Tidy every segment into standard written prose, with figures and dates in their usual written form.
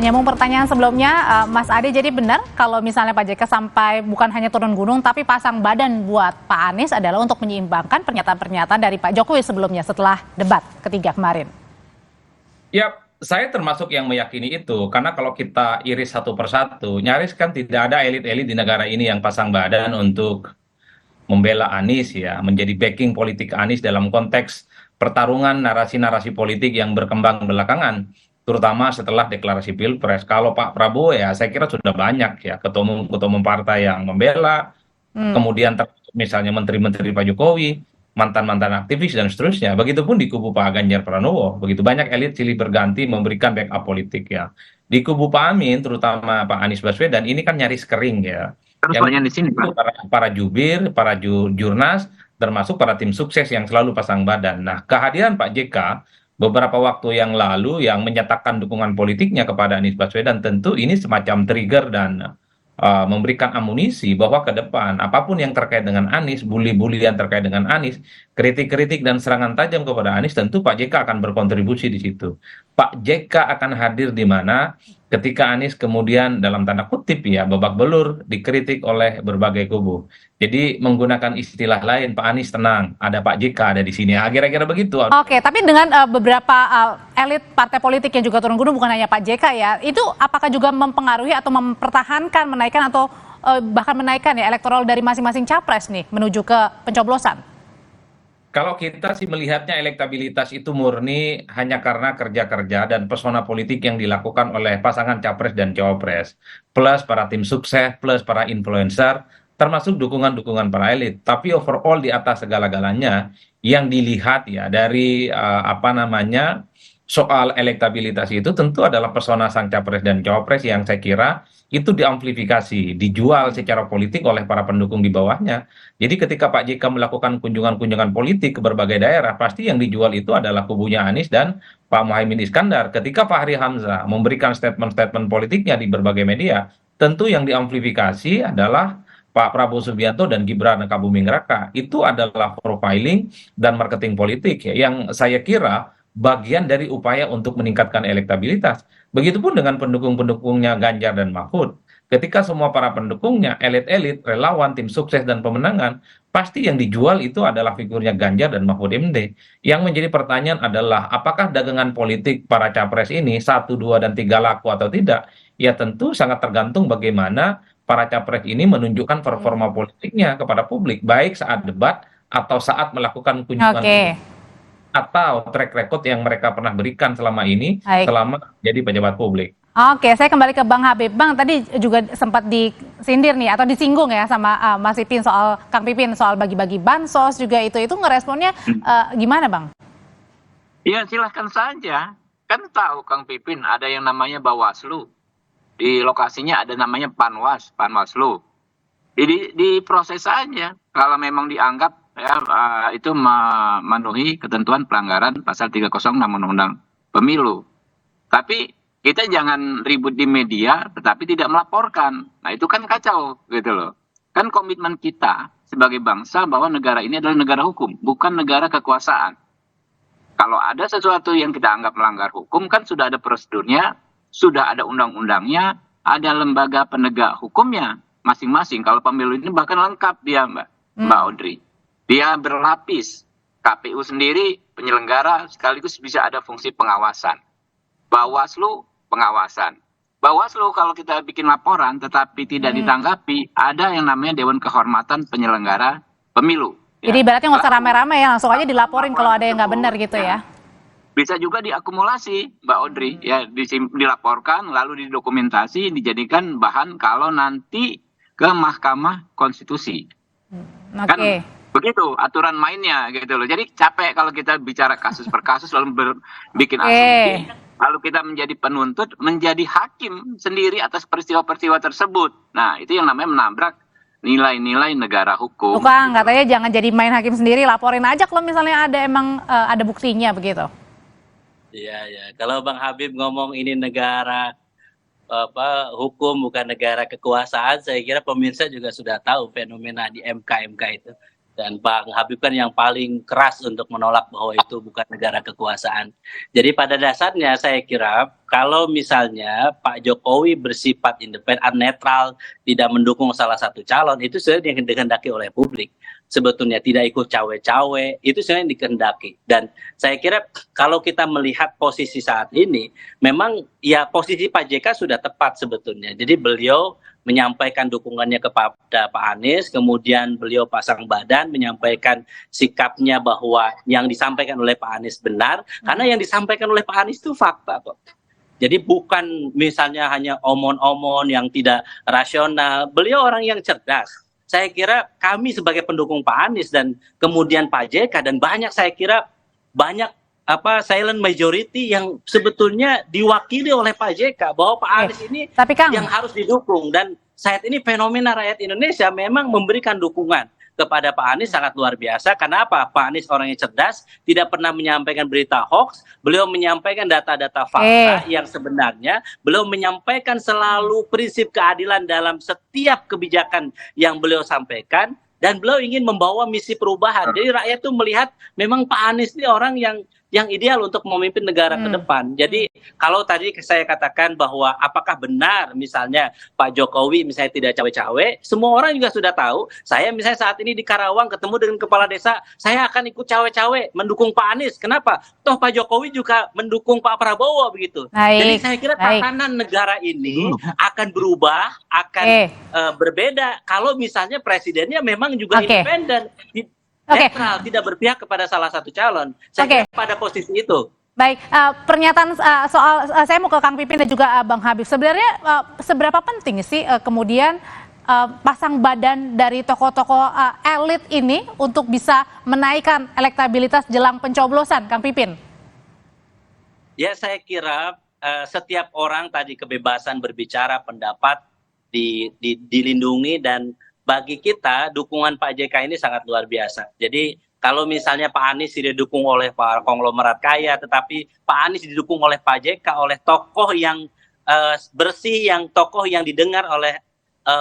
Nyambung pertanyaan sebelumnya, Mas Ade, jadi benar kalau misalnya Pak JK sampai bukan hanya turun gunung, tapi pasang badan buat Pak Anies adalah untuk menyeimbangkan pernyataan-pernyataan dari Pak Jokowi sebelumnya setelah debat ketiga kemarin? Ya, saya termasuk yang meyakini itu, karena kalau kita iris satu persatu, nyaris kan tidak ada elit-elit di negara ini yang pasang badan untuk membela Anies ya, menjadi backing politik Anies dalam konteks pertarungan narasi-narasi politik yang berkembang belakangan, terutama setelah deklarasi Pilpres. Kalau Pak Prabowo ya, saya kira sudah banyak ya ketua umum partai yang membela, Hmm. kemudian termasuk misalnya menteri-menteri Pak Jokowi, mantan-mantan aktivis dan seterusnya. Begitupun di kubu Pak Ganjar Pranowo, begitu banyak elit silih berganti memberikan backup politik ya. Di kubu Pak Amin, terutama Pak Anies Baswedan, ini kan nyaris kering ya. Kan Yang soalnya di sini, itu Pak. para jubir, para jurnas, termasuk para tim sukses yang selalu pasang badan. Nah, kehadiran Pak JK beberapa waktu yang lalu yang menyatakan dukungan politiknya kepada Anies Baswedan, tentu ini semacam trigger dan memberikan amunisi bahwa ke depan apapun yang terkait dengan Anies, bully-bully yang terkait dengan Anies, kritik-kritik dan serangan tajam kepada Anies, tentu Pak JK akan berkontribusi di situ. Pak JK akan hadir di mana ketika Anies kemudian dalam tanda kutip ya babak belur dikritik oleh berbagai kubu. Jadi menggunakan istilah lain, Pak Anies tenang, ada Pak JK ada di sini. Ah, kira-kira begitu. Oke, tapi dengan beberapa elit partai politik yang juga turun gunung, bukan hanya Pak JK ya, itu apakah juga mempengaruhi atau mempertahankan, menaikkan atau bahkan menaikkan ya elektoral dari masing-masing capres nih menuju ke pencoblosan? Kalau kita sih melihatnya elektabilitas itu murni hanya karena kerja-kerja dan pesona politik yang dilakukan oleh pasangan capres dan cawapres, plus para tim sukses, plus para influencer, termasuk dukungan-dukungan para elit. Tapi overall di atas segala-galanya yang dilihat ya dari apa namanya soal elektabilitas itu tentu adalah pesona sang capres dan cawapres yang saya kira itu diamplifikasi, dijual secara politik oleh para pendukung di bawahnya. Jadi ketika Pak JK melakukan kunjungan-kunjungan politik ke berbagai daerah, pasti yang dijual itu adalah kubunya Anies dan Pak Muhaimin Iskandar. Ketika Fahri Hamzah memberikan statement-statement politiknya di berbagai media, tentu yang diamplifikasi adalah Pak Prabowo Subianto dan Gibran Rakabuming Raka. Itu adalah profiling dan marketing politik ya, yang saya kira bagian dari upaya untuk meningkatkan elektabilitas. Begitupun dengan pendukung-pendukungnya Ganjar dan Mahfud. Ketika semua para pendukungnya, elit-elit, relawan, tim sukses, dan pemenangan, pasti yang dijual itu adalah figurnya Ganjar dan Mahfud MD. Yang menjadi pertanyaan adalah, apakah dagangan politik para capres ini, satu, dua, dan tiga laku atau tidak? Ya tentu sangat tergantung bagaimana para capres ini menunjukkan performa politiknya kepada publik, baik saat debat atau saat melakukan kunjungan Oke, atau track record yang mereka pernah berikan selama ini, baik. selama jadi pejabat publik. Oke, saya kembali ke Bang Habib. Bang, tadi juga sempat disindir nih atau disinggung ya sama Mas Pipin soal Kang Pipin soal bagi-bagi bansos juga itu ngeresponnya gimana, Bang? Ya silahkan saja. Kan tahu Kang Pipin ada yang namanya Bawaslu. Di lokasinya ada namanya Panwas, Panwaslu. Jadi diproses saja. Kalau memang dianggap ya, itu memenuhi ketentuan pelanggaran pasal 306 Undang-Undang Pemilu. Tapi kita jangan ribut di media tetapi tidak melaporkan. Nah itu kan kacau gitu loh. Kan komitmen kita sebagai bangsa bahwa negara ini adalah negara hukum, bukan negara kekuasaan. Kalau ada sesuatu yang kita anggap melanggar hukum kan sudah ada prosedurnya, sudah ada undang-undangnya, ada lembaga penegak hukumnya masing-masing. Kalau pemilu ini bahkan lengkap dia, Mbak Audrey. Dia berlapis. KPU sendiri penyelenggara sekaligus bisa ada fungsi pengawasan. Bawaslu pengawasan. Bawaslu kalau kita bikin laporan tetapi tidak ditanggapi, ada yang namanya Dewan Kehormatan Penyelenggara Pemilu. Jadi Ya. ibaratnya nggak usah Lalu, rame-rame ya, langsung aja dilaporin kalau ada yang nggak benar gitu ya, ya. bisa juga diakumulasi, Mbak Audrey, ya dilaporkan lalu didokumentasi dijadikan bahan kalau nanti ke Mahkamah Konstitusi. Kan Oke. begitu aturan mainnya gitu loh. Jadi capek kalau kita bicara kasus per kasus lalu bikin Oke. asumsi, lalu kita menjadi penuntut, menjadi hakim sendiri atas peristiwa-peristiwa tersebut. Nah, itu yang namanya menabrak nilai-nilai negara hukum. Tukang katanya jangan jadi main hakim sendiri, laporin aja kalau misalnya ada emang ada buktinya begitu. Iya, ya. Kalau Bang Habib ngomong ini negara hukum bukan negara kekuasaan, saya kira pemirsa juga sudah tahu fenomena di MK-MK itu. Dan Bang Habib kan yang paling keras untuk menolak bahwa itu bukan negara kekuasaan. Jadi pada dasarnya saya kira kalau misalnya Pak Jokowi bersifat independen, netral, tidak mendukung salah satu calon, itu sebenarnya yang dikehendaki oleh publik. Sebetulnya tidak ikut cawe-cawe, itu sebenarnya yang dikehendaki. Dan saya kira kalau kita melihat posisi saat ini, memang ya posisi Pak JK sudah tepat sebetulnya. Jadi beliau menyampaikan dukungannya kepada Pak Anies, kemudian beliau pasang badan menyampaikan sikapnya bahwa yang disampaikan oleh Pak Anies benar, karena yang disampaikan oleh Pak Anies itu fakta kok. Jadi bukan misalnya hanya omon-omon yang tidak rasional, beliau orang yang cerdas. Saya kira kami sebagai pendukung Pak Anies dan kemudian Pak JK dan saya kira banyak silent majority yang sebetulnya diwakili oleh Pak JK bahwa Pak Anies ini Tapi Kang, yang harus didukung, dan saat ini fenomena rakyat Indonesia memang memberikan dukungan kepada Pak Anies sangat luar biasa. Kenapa? Pak Anies orangnya cerdas, tidak pernah menyampaikan berita hoax, beliau menyampaikan data-data fakta yang sebenarnya, beliau menyampaikan selalu prinsip keadilan dalam setiap kebijakan yang beliau sampaikan, dan beliau ingin membawa misi perubahan. Jadi rakyat tuh melihat memang Pak Anies ini orang yang ideal untuk memimpin negara ke depan. Jadi kalau tadi saya katakan bahwa apakah benar misalnya Pak Jokowi misalnya tidak cawe-cawe, semua orang juga sudah tahu. Saya misalnya saat ini di Karawang ketemu dengan kepala desa, saya akan ikut cawe-cawe mendukung Pak Anies. Kenapa? Toh Pak Jokowi juga mendukung Pak Prabowo begitu. Jadi saya kira tatanan negara ini akan berubah, akan berbeda kalau misalnya presidennya memang juga independen. Netral, tidak berpihak kepada salah satu calon. Saya kira pada posisi itu. Baik, pernyataan soal saya mau ke Kang Pipin dan juga Bang Habib. Sebenarnya seberapa penting sih kemudian pasang badan dari tokoh-tokoh elit ini untuk bisa menaikkan elektabilitas jelang pencoblosan, Kang Pipin? Ya, saya kira setiap orang tadi kebebasan berbicara pendapat dilindungi, dan bagi kita dukungan Pak JK ini sangat luar biasa. Jadi kalau misalnya Pak Anies didukung oleh para konglomerat kaya, tetapi Pak Anies didukung oleh Pak JK, oleh tokoh yang bersih, tokoh yang didengar oleh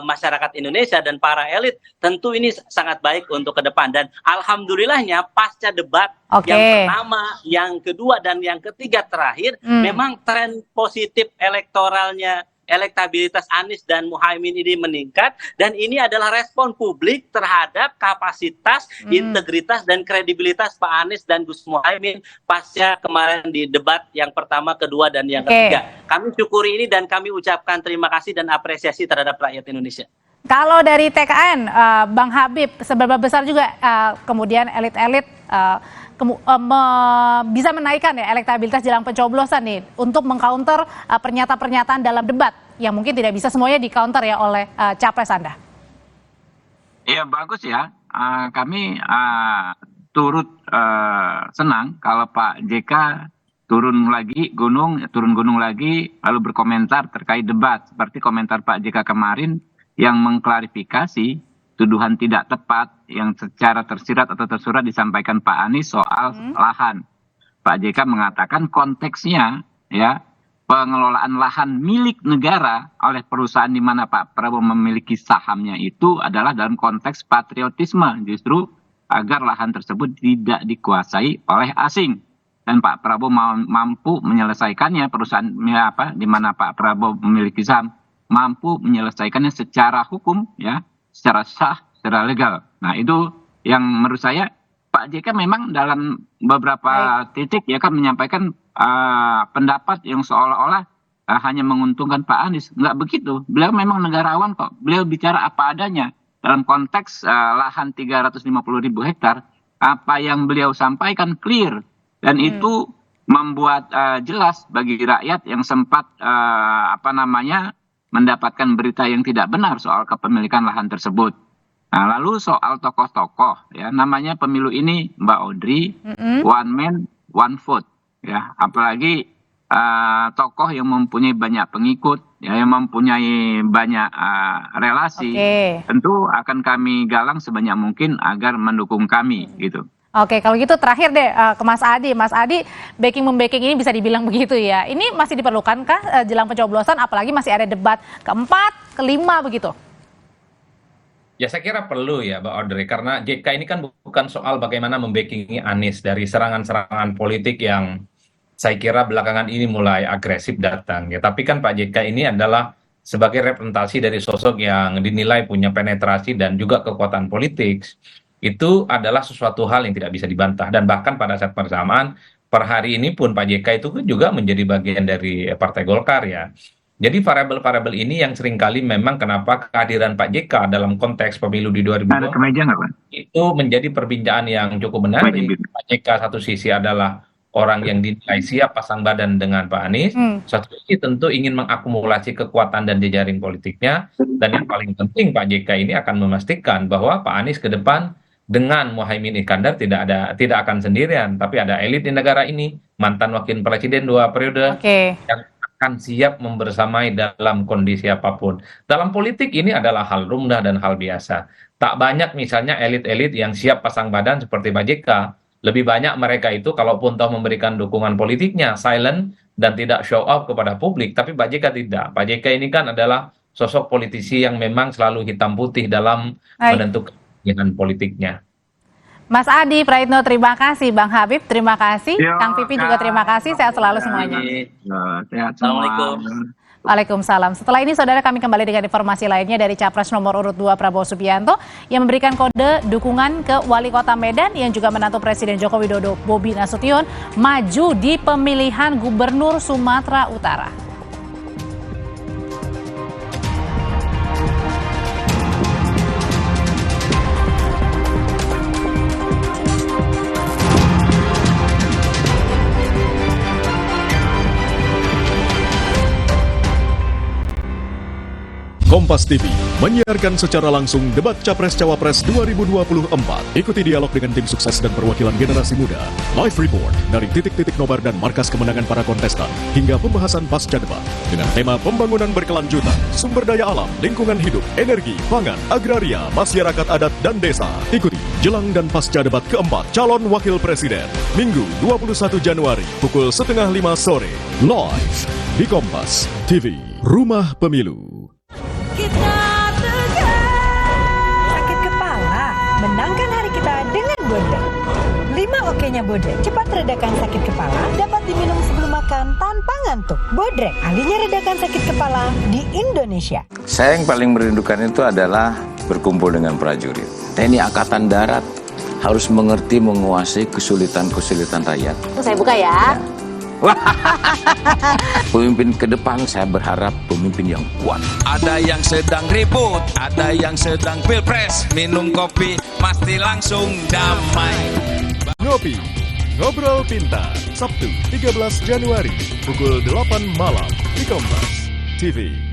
masyarakat Indonesia dan para elit, tentu ini sangat baik untuk ke depan. Dan alhamdulillahnya pasca debat yang pertama, yang kedua, dan yang ketiga terakhir, memang tren positif elektoralnya, elektabilitas Anies dan Muhaimin ini meningkat, dan ini adalah respon publik terhadap kapasitas, integritas, dan kredibilitas Pak Anies dan Gus Muhaimin pasca kemarin di debat yang pertama, kedua, dan yang ketiga. Kami syukuri ini dan kami ucapkan terima kasih dan apresiasi terhadap rakyat Indonesia. Kalau dari TKN, Bang Habib, seberapa besar juga kemudian elit-elit bisa menaikkan ya elektabilitas jelang pencoblosan nih untuk mengcounter pernyataan-pernyataan dalam debat yang mungkin tidak bisa semuanya di-counter ya oleh capres Anda? Iya, bagus ya. Kami turut senang kalau Pak JK turun gunung lagi lalu berkomentar terkait debat, seperti komentar Pak JK kemarin yang mengklarifikasi tuduhan tidak tepat yang secara tersirat atau tersurat disampaikan Pak Anies soal lahan. Pak JK mengatakan konteksnya ya pengelolaan lahan milik negara oleh perusahaan di mana Pak Prabowo memiliki sahamnya itu adalah dalam konteks patriotisme, justru agar lahan tersebut tidak dikuasai oleh asing. Dan Pak Prabowo mampu menyelesaikannya, perusahaan di mana Pak Prabowo memiliki saham mampu menyelesaikannya secara hukum ya, secara sah, secara legal. Nah, itu yang menurut saya Pak JK memang dalam beberapa titik ya kan menyampaikan pendapat yang seolah-olah hanya menguntungkan Pak Anies. Enggak begitu. Beliau memang negarawan kok. Beliau bicara apa adanya. Dalam konteks lahan 350.000 hektar, apa yang beliau sampaikan clear. Dan itu membuat jelas bagi rakyat yang sempat mendapatkan berita yang tidak benar soal kepemilikan lahan tersebut. Nah, lalu soal tokoh-tokoh ya, namanya pemilu ini Mbak Audrey, one man one vote ya, apalagi tokoh yang mempunyai banyak pengikut ya, yang mempunyai banyak relasi, tentu akan kami galang sebanyak mungkin agar mendukung kami gitu. Oke, kalau gitu terakhir deh ke Mas Adi. Mas Adi, backing-membacking ini bisa dibilang begitu ya. Ini masih diperlukankah jelang pencoblosan, apalagi masih ada debat keempat, kelima begitu? Ya saya kira perlu ya Mbak Audrey, karena JK ini kan bukan soal bagaimana membackingi Anies dari serangan-serangan politik yang saya kira belakangan ini mulai agresif datang ya. Tapi kan Pak JK ini adalah sebagai representasi dari sosok yang dinilai punya penetrasi dan juga kekuatan politik. Itu adalah sesuatu hal yang tidak bisa dibantah. Dan bahkan pada saat bersamaan, per hari ini pun Pak JK itu juga menjadi bagian dari Partai Golkar ya. Jadi variabel-variabel ini yang seringkali memang kenapa kehadiran Pak JK dalam konteks pemilu di 2024 Ada kemeja nggak, Pak? itu menjadi perbincangan yang cukup menarik. Kemeja. Pak JK satu sisi adalah orang yang dinilai siap pasang badan dengan Pak Anies, satu sisi tentu ingin mengakumulasi kekuatan dan jejaring politiknya, dan yang paling penting Pak JK ini akan memastikan bahwa Pak Anies ke depan dengan Muhaimin Iskandar tidak akan sendirian, tapi ada elit di negara ini, mantan wakil presiden 2 periode, Oke. yang akan siap membersamai dalam kondisi apapun. Dalam politik ini adalah hal lumrah dan hal biasa. Tak banyak misalnya elit-elit yang siap pasang badan seperti Pak JK. Lebih banyak mereka itu kalaupun tahu memberikan dukungan politiknya, silent dan tidak show off kepada publik. Tapi Pak JK tidak. Pak JK ini kan adalah sosok politisi yang memang selalu hitam putih dalam menentukan pilihan politiknya. Mas Adi Praitno, terima kasih. Bang Habib, terima kasih. Yo, Kang Pipi juga terima kasih. Sehat selalu semuanya. Sehat semua. Assalamualaikum. Waalaikumsalam. Setelah ini saudara, kami kembali dengan informasi lainnya dari Capres nomor urut 2 Prabowo Subianto yang memberikan kode dukungan ke Wali Kota Medan yang juga menantu Presiden Joko Widodo Bobi Nasution maju di pemilihan Gubernur Sumatera Utara. Kompas TV menyiarkan secara langsung debat Capres-Cawapres 2024. Ikuti dialog dengan tim sukses dan perwakilan generasi muda. Live report dari titik-titik nobar dan markas kemenangan para kontestan hingga pembahasan pasca debat dengan tema pembangunan berkelanjutan, sumber daya alam, lingkungan hidup, energi, pangan, agraria, masyarakat adat dan desa. Ikuti jelang dan pasca debat keempat calon wakil presiden Minggu 21 Januari pukul 4:30 sore live di Kompas TV, Rumah Pemilu. Kita tegar. Sakit kepala, menangkan hari kita dengan Bodrek. 5 oke-nya Bodrek, cepat redakan sakit kepala, dapat diminum sebelum makan tanpa ngantuk. Bodrek, ahlinya redakan sakit kepala di Indonesia. Saya yang paling merindukan itu adalah berkumpul dengan prajurit. TNI Angkatan Darat harus mengerti menguasai kesulitan-kesulitan rakyat. Saya buka ya. Pemimpin ke depan saya berharap pemimpin yang kuat. Ada yang sedang ribut, ada yang sedang pilpres, minum kopi mesti langsung damai. Ngopi, Ngobrol Pintar, Sabtu 13 Januari pukul 8 malam di Kompas TV.